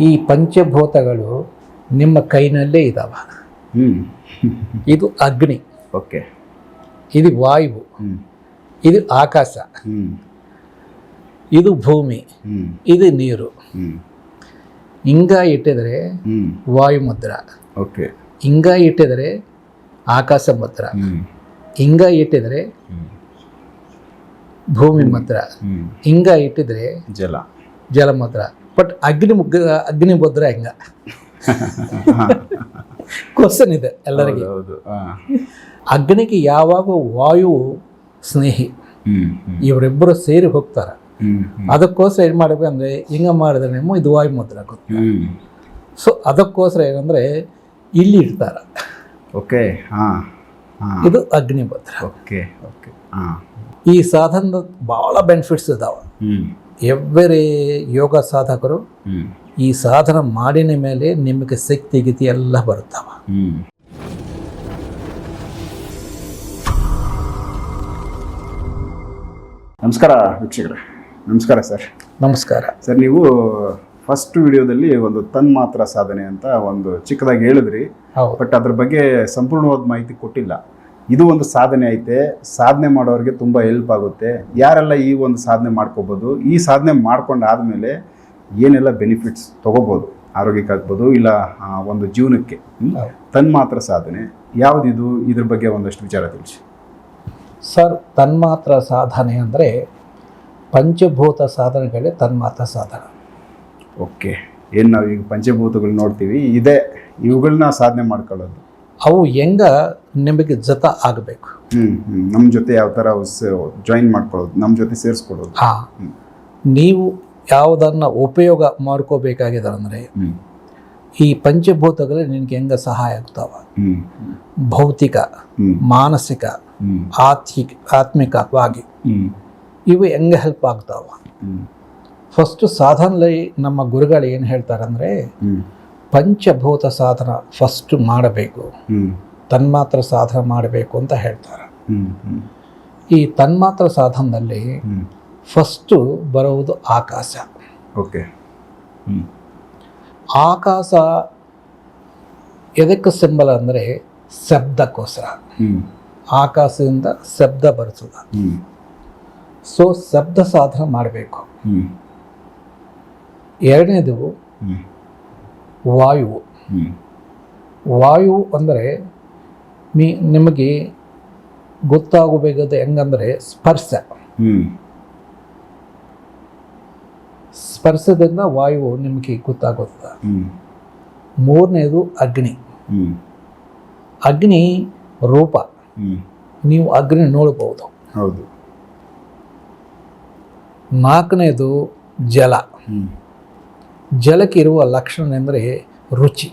ಈ ಪಂಚಭೂತಗಳು ನಿಮ್ಮ ಕೈನಲ್ಲೇ ಇದ್ದಾವೆ. ಇದು ಅಗ್ನಿ, ಓಕೆ, ಇದು ವಾಯು, ಇದು ಆಕಾಶ, ಇದು ಭೂಮಿ, ಇದು ನೀರು. ಹಿಂಗ ಇಟ್ಟಿದರೆ ವಾಯು ಮುದ್ರ, ಓಕೆ, ಹಿಂಗ ಇಟ್ಟಿದರೆ ಆಕಾಶ ಮುದ್ರ, ಹಿಂಗ ಇಟ್ಟಿದರೆ ಭೂಮಿ ಮುದ್ರ, ಹಿಂಗ ಇಟ್ಟಿದ್ರೆ ಜಲ ಮುದ್ರ. ಬಟ್ ಅಗ್ನಿ ಮುದ್ರ ಹೆಂಗ? ಕ್ವಶನ್ ಇದೆ ಎಲ್ಲರಿಗೆ. ಅಗ್ನಿಗೆ ಯಾವಾಗ ವಾಯು ಸ್ನೇಹಿ, ಇವರಿಬ್ಬರು ಸೇರಿ ಹೋಗ್ತಾರೆ. ಅದಕ್ಕೋಸ್ಕರ ಏನು ಮಾಡಬೇಕು ಅಂದರೆ ಹಿಂಗ ಮಾಡಿದ್ರೆ ಇದು ವಾಯು ಮುದ್ರ ಆಗುತ್ತೆ. ಸೊ ಅದಕ್ಕೋಸ್ಕರ ಏನಂದರೆ ಇಲ್ಲಿ ಇಡ್ತಾರೆ. ಓಕೆ, ಇದು ಅಗ್ನಿ ಮುದ್ರ. Okay, okay. ಈ ಸಾಧನದ ಭಾಳ ಬೆನಿಫಿಟ್ಸ್ ಇದಾವೆ. ಎವ್ರಿ ಯೋಗ ಸಾಧಕರು ಈ ಸಾಧನ ಮಾಡಿನ ಮೇಲೆ ನಿಮಗೆ ಶಕ್ತಿ ಗೀತಿ ಎಲ್ಲ ಬರುತ್ತವ. ನಮಸ್ಕಾರ ವೀಕ್ಷಕರೇ. ನಮಸ್ಕಾರ ಸರ್. ನಮಸ್ಕಾರ ಸರ್. ನೀವು ಫಸ್ಟ್ ವಿಡಿಯೋದಲ್ಲಿ ಒಂದು ತನ್ಮಾತ್ರ ಸಾಧನೆ ಅಂತ ಒಂದು ಚಿಕ್ಕದಾಗಿ ಹೇಳಿದ್ರಿ, ಬಟ್ ಅದ್ರ ಬಗ್ಗೆ ಸಂಪೂರ್ಣವಾದ ಮಾಹಿತಿ ಕೊಟ್ಟಿಲ್ಲ. ಇದು ಒಂದು ಸಾಧನೆ ಐತೆ, ಸಾಧನೆ ಮಾಡೋರಿಗೆ ತುಂಬ ಹೆಲ್ಪ್ ಆಗುತ್ತೆ. ಯಾರೆಲ್ಲ ಈ ಒಂದು ಸಾಧನೆ ಮಾಡ್ಕೋಬೋದು, ಈ ಸಾಧನೆ ಮಾಡ್ಕೊಂಡಾದ್ಮೇಲೆ ಏನೆಲ್ಲ ಬೆನಿಫಿಟ್ಸ್ ತೊಗೋಬೋದು, ಆರೋಗ್ಯಕ್ಕಾಗ್ಬೋದು ಇಲ್ಲ ಒಂದು ಜೀವನಕ್ಕೆ. ತನ್ಮಾತ್ರ ಸಾಧನೆ ಯಾವುದಿದು, ಇದ್ರ ಬಗ್ಗೆ ಒಂದಷ್ಟು ವಿಚಾರ ತಿಳಿಸಿ ಸರ್. ತನ್ಮಾತ್ರ ಸಾಧನೆ ಅಂದರೆ ಪಂಚಭೂತ ಸಾಧನೆಗಳೇ ತನ್ಮಾತ್ರ ಸಾಧನ. ಓಕೆ. ಏನು ನಾವು ಈಗ ಪಂಚಭೂತಗಳು ನೋಡ್ತೀವಿ, ಇದೇ ಇವುಗಳನ್ನ ಸಾಧನೆ ಮಾಡ್ಕೊಳ್ಳೋದು. ಅವು ಹೆಂಗ ನಿಮಗೆ ಜೊತೆ ಆಗಬೇಕು, ನಮ್ಮ ಜೊತೆ ಯಾವ ಥರ ಜಾಯಿನ್ ಮಾಡ್ಕೊಳ್ಳೋದು, ನಮ್ಮ ಜೊತೆ ಸೇರಿಸ್ಕೊಳ್ಳೋದು. ನೀವು ಯಾವುದನ್ನು ಉಪಯೋಗ ಮಾಡ್ಕೋಬೇಕಾಗಿದೆ ಅಂದರೆ ಈ ಪಂಚಭೂತಗಳು ನಿನಗೆ ಹೆಂಗ ಸಹಾಯ ಆಗ್ತಾವ. ಭೌತಿಕ, ಮಾನಸಿಕ, ಆತ್ಮಿಕವಾಗಿ ಇವು ಹೆಂಗೆ ಹೆಲ್ಪ್ ಆಗ್ತಾವ. ಫಸ್ಟು ಸಾಧನೆಯಲ್ಲಿ ನಮ್ಮ ಗುರುಗಳು ಏನು ಹೇಳ್ತಾರೆ ಅಂದರೆ ಪಂಚಭೂತ ಸಾಧನ ಫಸ್ಟ್ ಮಾಡಬೇಕು, ತನ್ಮಾತ್ರ ಸಾಧನ ಮಾಡಬೇಕು ಅಂತ ಹೇಳ್ತಾರೆ. ಈ ತನ್ಮಾತ್ರ ಸಾಧನದಲ್ಲಿ ಫಸ್ಟು ಬರುವುದು ಆಕಾಶ. ಓಕೆ. ಆಕಾಶ ಎದಕ್ಕೆ ಸಿಂಬಲ್ ಅಂದರೆ ಶಬ್ದಕ್ಕೋಸ್ಕರ. ಆಕಾಶದಿಂದ ಶಬ್ದ ಬರೆಸೋದು. ಸೊ ಶಬ್ದ ಸಾಧನ ಮಾಡಬೇಕು. ಎರಡನೇದು ವಾಯು. ವಾಯು ಅಂದರೆ ನಿಮಗೆ ಗೊತ್ತಾಗಬೇಕಾದ ಹೆಂಗಂದರೆ ಸ್ಪರ್ಶ. ಸ್ಪರ್ಶದಿಂದ ವಾಯು ನಿಮಗೆ ಗೊತ್ತಾಗುತ್ತೆ. ಮೂರನೇದು ಅಗ್ನಿ. ಅಗ್ನಿ ರೂಪ, ನೀವು ಅಗ್ನಿ ನೋಡಬಹುದು. ಹೌದು. ನಾಲ್ಕನೇದು ಜಲ. ಜಲಕ್ಕಿರುವ ಲಕ್ಷಣ ಎಂದರೆ ರುಚಿ.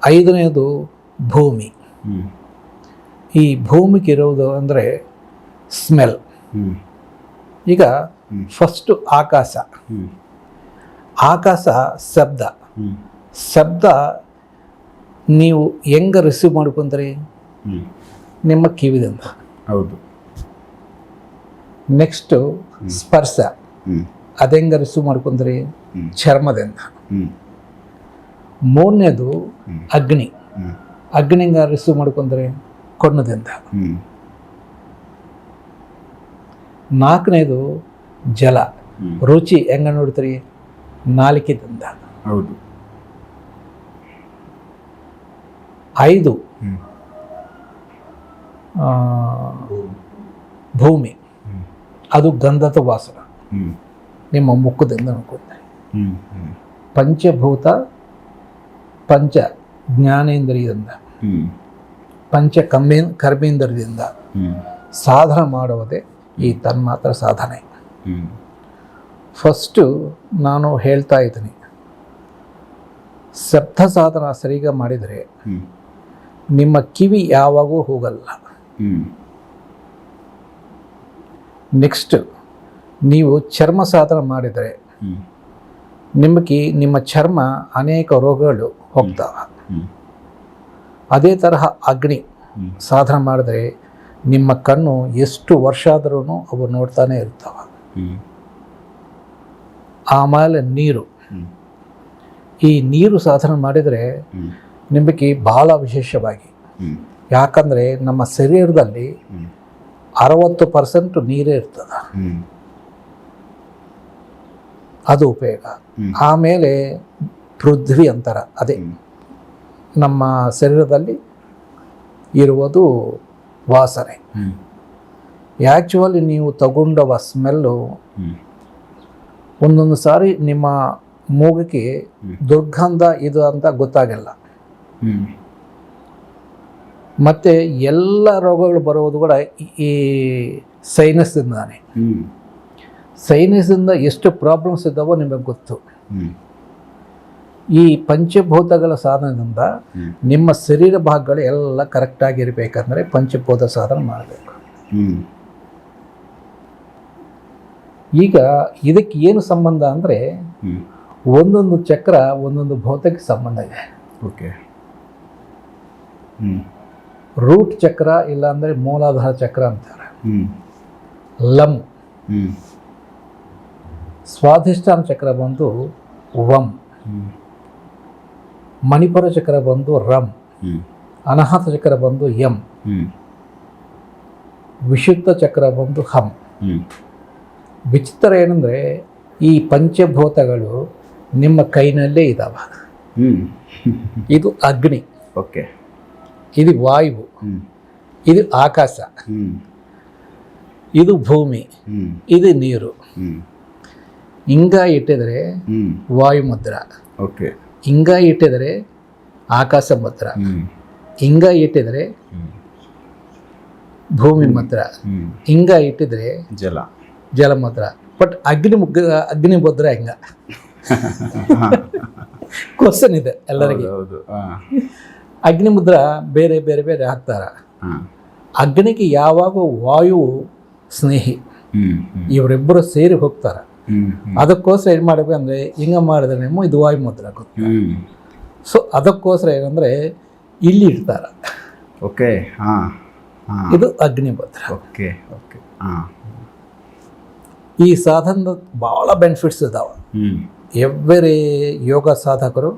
ಐದನೇದು ಭೂಮಿ. ಈ ಭೂಮಿಗಿರುವುದು ಅಂದರೆ ಸ್ಮೆಲ್. ಈಗ ಫಸ್ಟು ಆಕಾಶ. ಆಕಾಶ ಶಬ್ದ. ಶಬ್ದ ನೀವು ಹೆಂಗೆ ರಿಸೀವ್ ಮಾಡ್ಕೊಂತೀರಿ? ನಿಮ್ಮ ಕಿವಿದಿಂದ. ಹೌದು. ನೆಕ್ಸ್ಟು ಸ್ಪರ್ಶ. ಅದೆಂಗೆ ರಿಸೀವ್ ಮಾಡ್ಕೊಂತೀರಿ? ಚರ್ಮದಿಂದ. ಮೂರನೇದು ಅಗ್ನಿ. ಅಗ್ನಿಂಗ ರಿಸೀವ್ ಮಾಡ್ಕೊಂಡ್ರೆ ಕಣ್ಣದಿಂದ. ನಾಲ್ಕನೇದು ಜಲ. ರುಚಿ ಹೆಂಗ ನೋಡ್ತೀರಿ? ನಾಲಿಕೆದಿಂದ. ಹೌದು. 5 ಭೂಮಿ. ಅದು ಗಂಧದ ವಾಸನ ನಿಮ್ಮ ಮುಖದಿಂದ ಅನ್ಕೊಂಡೆ. ಪಂಚಭೂತ ಪಂಚ ಜ್ಞಾನೇಂದ್ರಿಯದಿಂದ, ಪಂಚ ಕರ್ಮೇಂದ್ರಿಯದಿಂದ ಸಾಧನ ಮಾಡುವುದೇ ಈ ತನ್ಮಾತ್ರ ಸಾಧನೆ. ಫಸ್ಟು ನಾನು ಹೇಳ್ತಾ ಇದ್ದೀನಿ, ಶಬ್ದ ಸಾಧನ ಸರಿಗ ಮಾಡಿದರೆ ನಿಮ್ಮ ಕಿವಿ ಯಾವಾಗೂ ಹೋಗಲ್ಲ. ನೆಕ್ಸ್ಟ್ ನೀವು ಚರ್ಮ ಸಾಧನ ಮಾಡಿದರೆ ನಿಮಗೆ ನಿಮ್ಮ ಚರ್ಮ ಅನೇಕ ರೋಗಗಳು ಹೋಗ್ತಾವೆ. ಅದೇ ತರಹ ಅಗ್ನಿ ಸಾಧನ ಮಾಡಿದರೆ ನಿಮ್ಮ ಕಣ್ಣು ಎಷ್ಟು ವರ್ಷ ಆದ್ರೂ ಅವು ನೋಡ್ತಾನೆ ಇರ್ತಾವೆ. ಆಮೇಲೆ ನೀರು. ಈ ನೀರು ಸಾಧನೆ ಮಾಡಿದರೆ ನಿಮಗೆ ಬಹಳ ವಿಶೇಷವಾಗಿ, ಯಾಕಂದರೆ ನಮ್ಮ ಶರೀರದಲ್ಲಿ 60% ನೀರೇ ಇರ್ತದೆ, ಅದು ಉಪಯೋಗ. ಆಮೇಲೆ ಪೃಥ್ವಿ ಅಂತಾರೆ, ಅದೇ ನಮ್ಮ ಶರೀರದಲ್ಲಿ ಇರುವುದು ವಾಸನೆ. ಆ್ಯಕ್ಚುಲಿ ನೀವು ತಗೊಂಡವ ಸ್ಮೆಲ್ಲು ಒಂದೊಂದು ಸಾರಿ ನಿಮ್ಮ ಮೂಗಿಗೆ ದುರ್ಗಂಧ ಇದು ಅಂತ ಗೊತ್ತಾಗಲ್ಲ. ಮತ್ತು ಎಲ್ಲ ರೋಗಗಳು ಬರುವುದು ಕೂಡ ಈ ಸೈನಸ್ದಿಂದಾನೆ. ಸೈನಸ್ದಿಂದ ಎಷ್ಟು ಪ್ರಾಬ್ಲಮ್ಸ್ ಇದ್ದಾವೋ ನಿಮಗೆ ಗೊತ್ತು. ಈ ಪಂಚಭೂತಗಳ ಸಾಧನದಿಂದ ನಿಮ್ಮ ಶರೀರ ಭಾಗಗಳು ಎಲ್ಲ ಕರೆಕ್ಟಾಗಿರ್ಬೇಕಂದ್ರೆ ಪಂಚಭೂತ ಸಾಧನ ಮಾಡಬೇಕು. ಈಗ ಇದಕ್ಕೆ ಏನು ಸಂಬಂಧ ಅಂದರೆ ಒಂದೊಂದು ಚಕ್ರ ಒಂದೊಂದು ಭೌತಕ್ಕೆ ಸಂಬಂಧ ಇದೆ. ಓಕೆ. ರೂಟ್ ಚಕ್ರ ಇಲ್ಲ ಅಂದರೆ ಮೂಲಾಧಾರ ಚಕ್ರ ಅಂತಾರೆ. ಲಂ. ಸ್ವಾಧಿಷ್ಠಾನ ಚಕ್ರ ಬಂದು ವಂ. ಮಣಿಪುರ ಚಕ್ರ ಬಂದು ರಂ. ಅನಾಹತ ಚಕ್ರ ಬಂದು ಯಂ. ವಿಶುದ್ಧ ಚಕ್ರ ಬಂದು ಹಂ. ವಿಚಿತ್ರ ಏನಂದರೆ ಈ ಪಂಚಭೂತಗಳು ನಿಮ್ಮ ಕೈನಲ್ಲೇ ಇದ್ದಾವೆ. ಇದು ಅಗ್ನಿ, ಓಕೆ, ಇದು ವಾಯು, ಇದು ಆಕಾಶ, ಇದು ಭೂಮಿ, ಇದು ನೀರು. ಹಿಂಗ ಇಟ್ಟಿದರೆ ವಾಯು ಮುದ್ರ, ಓಕೆ, ಹಿಂಗ ಇಟ್ಟಿದರೆ ಆಕಾಶ ಮುದ್ರ, ಹಿಂಗ ಇಟ್ಟಿದರೆ ಭೂಮಿ ಮುದ್ರ, ಹಿಂಗ ಇಟ್ಟಿದ್ರೆ ಜಲ ಮುದ್ರ. ಬಟ್ ಅಗ್ನಿ ಮುದ್ರ ಹೆಂಗ ಕ್ವಶನ್ ಇದೆ ಎಲ್ಲರಿಗೆ. ಅಗ್ನಿ ಮುದ್ರ ಬೇರೆ ಬೇರೆ ಬೇರೆ ಹಾಕ್ತಾರ. ಅಗ್ನಿಗೆ ಯಾವಾಗ ವಾಯು ಸ್ನೇಹಿ, ಇವರಿಬ್ಬರು ಸೇರಿ ಹೋಗ್ತಾರ. ಅದಕ್ಕೋಸ್ಕರ ಏನು ಮಾಡಬೇಕು ಅಂದರೆ ಹಿಂಗ ಮಾಡಿದ್ರೆ ಇದು ವಾಯು ಮುದ್ರ ಆಗುತ್ತೆ. ಸೊ ಅದಕ್ಕೋಸ್ಕರ ಏನಂದರೆ ಇಲ್ಲಿ ಇಡ್ತಾರ. ಓಕೆ, ಇದು ಅಗ್ನಿ ಮುದ್ರ. Okay okay. ಈ ಸಾಧನದ ಭಾಳ ಬೆನಿಫಿಟ್ಸ್ ಇದಾವೆ. ಎವ್ರಿ ಯೋಗ ಸಾಧಕರು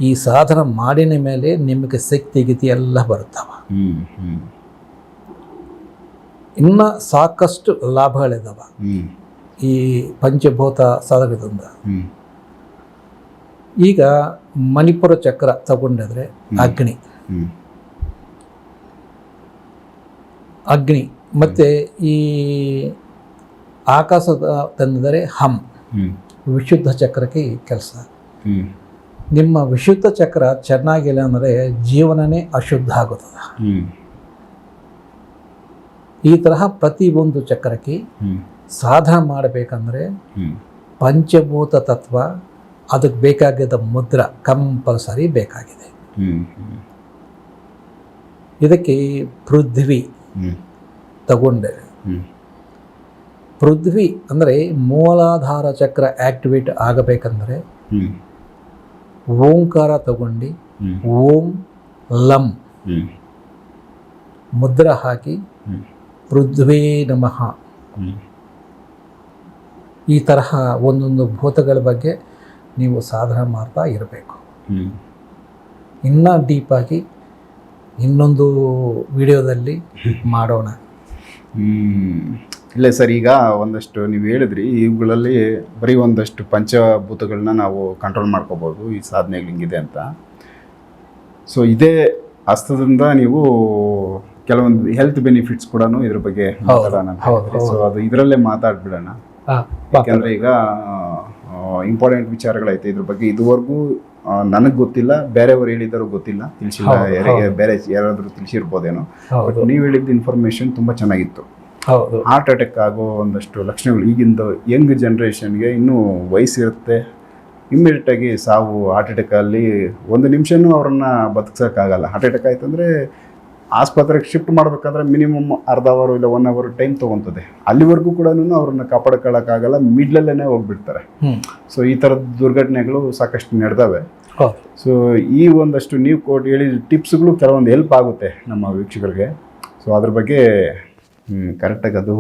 ಈ ಸಾಧನ ಮಾಡಿನ ಮೇಲೆ ನಿಮಗೆ ಶಕ್ತಿ ಗೀತಿ ಎಲ್ಲ ಬರುತ್ತವೆ. ಇನ್ನು ಸಾಕಷ್ಟು ಲಾಭಗಳಿದ್ದಾವೆ ಈ ಪಂಚಭೂತ ಸಾಧಕದಿಂದ. ಈಗ ಮಣಿಪುರ ಚಕ್ರ ತಗೊಂಡಿದ್ರೆ ಅಗ್ನಿ, ಅಗ್ನಿ ಮತ್ತು ಈ ಆಕಾಶದ ತಂದಿದರೆ ಹಂ. ವಿಶುದ್ಧ ಚಕ್ರಕ್ಕೆ ಕೆಲಸ. ನಿಮ್ಮ ವಿಶುದ್ಧ ಚಕ್ರ ಚೆನ್ನಾಗಿಲ್ಲ ಅಂದರೆ ಜೀವನನೇ ಅಶುದ್ಧ ಆಗುತ್ತದೆ. ಈ ತರಹ ಪ್ರತಿಯೊಂದು ಚಕ್ರಕ್ಕೆ ಸಾಧನ ಮಾಡಬೇಕಂದ್ರೆ ಪಂಚಭೂತ ತತ್ವ ಅದಕ್ಕೆ ಬೇಕಾಗಿದ್ದ ಮುದ್ರ ಕಂಪಲ್ಸರಿ ಬೇಕಾಗಿದೆ. ಇದಕ್ಕೆ ಪೃಥ್ವಿ ತಗೊಂಡೆ. ಪೃಥ್ವಿ ಅಂದರೆ ಮೂಲಾಧಾರ ಚಕ್ರ ಆಕ್ಟಿವೇಟ್ ಆಗಬೇಕಂದ್ರೆ ಓಂಕಾರ ತಗೊಂಡು ಓಂ ಲಂ ಮುದ್ರ ಹಾಕಿ ಪೃಥ್ವೇ ನಮಃ ಈ ತರಹ ಒಂದೊಂದು ಭೂತಗಳ ಬಗ್ಗೆ ನೀವು ಸಾಧನೆ ಮಾಡ್ತಾ ಇರಬೇಕು. ಇನ್ನೂ ಡೀಪಾಗಿ ಇನ್ನೊಂದು ವಿಡಿಯೋದಲ್ಲಿ ಮಾಡೋಣ. ಇಲ್ಲ ಸರ್, ಈಗ ಒಂದಷ್ಟು ನೀವು ಹೇಳಿದ್ರಿ, ಇವುಗಳಲ್ಲಿ ಬರೀ ಒಂದಷ್ಟು ಪಂಚಭೂತಗಳನ್ನ ನಾವು ಕಂಟ್ರೋಲ್ ಮಾಡ್ಕೋಬೋದು ಈ ಸಾಧನೆಗಳು ಹಿಂಗಿದೆ ಅಂತ. ಸೊ ಇದೇ ಹಸ್ತದಿಂದ ನೀವು ಕೆಲವೊಂದು ಹೆಲ್ತ್ ಬೆನಿಫಿಟ್ಸ್ ಕೂಡ ಇದ್ರ ಬಗ್ಗೆ ಮಾತಾಡೋಣ. ಸೊ ಅದು ಇದರಲ್ಲೇ ಮಾತಾಡ್ಬಿಡೋಣ. ಯಾಕೆಂದರೆ ಈಗ ಇಂಪಾರ್ಟೆಂಟ್ ವಿಚಾರಗಳೈತೆ ಇದ್ರ ಬಗ್ಗೆ. ಇದುವರೆಗೂ ನನಗೆ ಗೊತ್ತಿಲ್ಲ, ಬೇರೆಯವರು ಹೇಳಿದರೂ ಗೊತ್ತಿಲ್ಲ, ತಿಳಿಸಿಲ್ಲ, ಬೇರೆ ಯಾರಾದರೂ ತಿಳಿಸಿರ್ಬೋದೇನೋ. ಬಟ್ ನೀವು ಹೇಳಿದ ಇನ್ಫಾರ್ಮೇಶನ್ ತುಂಬ ಚೆನ್ನಾಗಿತ್ತು. ಹಾರ್ಟ್ ಅಟ್ಯಾಕ್ ಆಗೋ ಒಂದಷ್ಟು ಲಕ್ಷಣಗಳು ಈಗಿಂದ ಯಂಗ್ ಜನ್ರೇಷನ್ಗೆ ಇನ್ನೂ ವಯಸ್ಸಿರುತ್ತೆ, ಇಮ್ಮಿಡಿಯೇಟಾಗಿ ಸಾವು. ಹಾರ್ಟ್ ಅಟ್ಯಾಕಲ್ಲಿ 1 ನಿಮಿಷನೂ ಅವ್ರನ್ನ ಬದುಕ್ಸೋಕ್ಕಾಗಲ್ಲ. ಹಾರ್ಟ್ ಅಟ್ಯಾಕ್ ಆಯ್ತು ಅಂದರೆ ಆಸ್ಪತ್ರೆಗೆ ಶಿಫ್ಟ್ ಮಾಡಬೇಕಾದ್ರೆ ಮಿನಿಮಮ್ ಅರ್ಧ ಅವರ್ ಇಲ್ಲ 1 ಅವರ್ ಟೈಮ್ ತೊಗೊತದೆ. ಅಲ್ಲಿವರೆಗೂ ಕೂಡ ಅವ್ರನ್ನ ಕಾಪಾಡ್ಕೊಳ್ಳೋಕ್ಕಾಗಲ್ಲ, ಮಿಡ್ಲಲ್ಲೇ ಹೋಗ್ಬಿಡ್ತಾರೆ. ಸೊ ಈ ಥರದ ದುರ್ಘಟನೆಗಳು ಸಾಕಷ್ಟು ನಡೆದವೆ. ಸೊ ಈ ಒಂದಷ್ಟು ನೀವು ಹೇಳಿದ ಟಿಪ್ಸ್ಗಳು ಕೆಲವೊಂದು ಹೆಲ್ಪ್ ಆಗುತ್ತೆ ನಮ್ಮ ವೀಕ್ಷಕರಿಗೆ. ಸೊ ಅದ್ರ ಬಗ್ಗೆ ಕರೆಕ್ಟಾಗಿ ಅದು